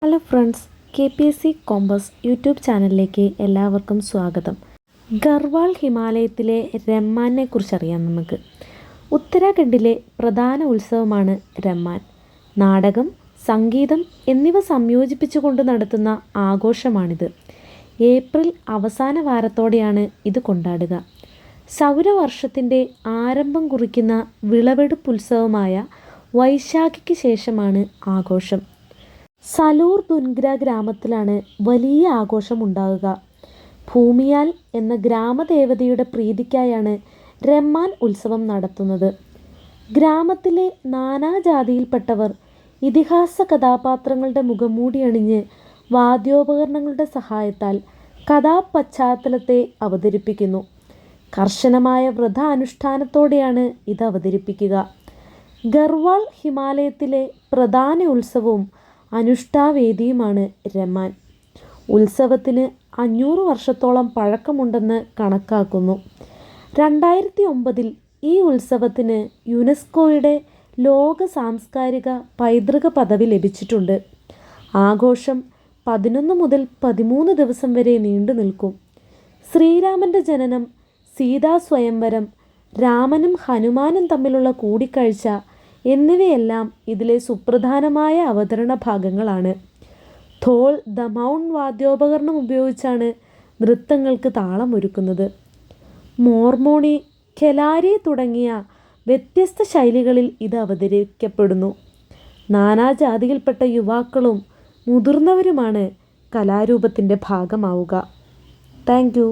Hello friends, KPSC compass YouTube ചാനലിലേക്ക് എല്ലാവർക്കും സ്വാഗതം. ഗർവാൾ ഹിമാലയത്തിലെ രമ്മാനെ കുറിച്ചറിയാം നമുക്ക്. ഉത്തരാഖണ്ഡിലെ പ്രധാന ഉത്സവമാണ് രമ്മാൻ. നാടകം, സംഗീതം എന്നിവ സംയോജിപ്പിച്ചുകൊണ്ട് നടത്തുന്ന ആഘോഷമാണിത്. ഏപ്രിൽ അവസാന വാരത്തോടെയാണ് ഇത് കൊണ്ടാടുക. സൗരവർഷത്തിൻ്റെ ആരംഭം കുറിക്കുന്ന വിളവെടുപ്പ് ഉത്സവമായ വൈശാഖിക്ക് ശേഷമാണ് ആഘോഷം. സലൂർ ദുൻഗ്ര ഗ്രാമത്തിലാണ് വലിയ ആഘോഷം ഉണ്ടാകുക. ഭൂമിയാൽ എന്ന ഗ്രാമദേവതയുടെ പ്രീതിക്കായാണ് രമ്മാൻ ഉത്സവം നടത്തുന്നത്. ഗ്രാമത്തിലെ നാനാജാതിയിൽപ്പെട്ടവർ ഇതിഹാസ കഥാപാത്രങ്ങളുടെ മുഖംമൂടി അണിഞ്ഞ് വാദ്യോപകരണങ്ങളുടെ സഹായത്താൽ കഥാപശ്ചാത്തലത്തെ അവതരിപ്പിക്കുന്നു. കർശനമായ വ്രത അനുഷ്ഠാനത്തോടെയാണ് ഇത് അവതരിപ്പിക്കുക. ഗർവാൾ ഹിമാലയത്തിലെ പ്രധാന ഉത്സവവും അനുഷ്ഠാവേദിയുമാണ് രമ്മാൻ. ഉത്സവത്തിന് 500 വർഷത്തോളം പഴക്കമുണ്ടെന്ന് കണക്കാക്കുന്നു. 2009 ഈ ഉത്സവത്തിന് യുനെസ്കോയുടെ ലോക സാംസ്കാരിക പൈതൃക പദവി ലഭിച്ചിട്ടുണ്ട്. ആഘോഷം 11 മുതൽ 13 ദിവസം വരെ നീണ്ടു നിൽക്കും. ശ്രീരാമൻ്റെ ജനനം, സീതാസ്വയംവരം, രാമനും ഹനുമാനും തമ്മിലുള്ള കൂടിക്കാഴ്ച എന്നിവയെല്ലാം ഇതിലെ സുപ്രധാനമായ അവതരണ ഭാഗങ്ങളാണ്. ധോൾ, ദമൗൺ വാദ്യോപകരണം ഉപയോഗിച്ചാണ് നൃത്തങ്ങൾക്ക് താളമൊരുക്കുന്നത്. മോർമോണി, ഖെലാരി തുടങ്ങിയ വ്യത്യസ്ത ശൈലികളിൽ ഇത് അവതരിക്കപ്പെടുന്നു. നാനാജാതിയിൽപ്പെട്ട യുവാക്കളും മുതിർന്നവരുമാണ് കലാരൂപത്തിൻ്റെ ഭാഗമാവുക. Thank you.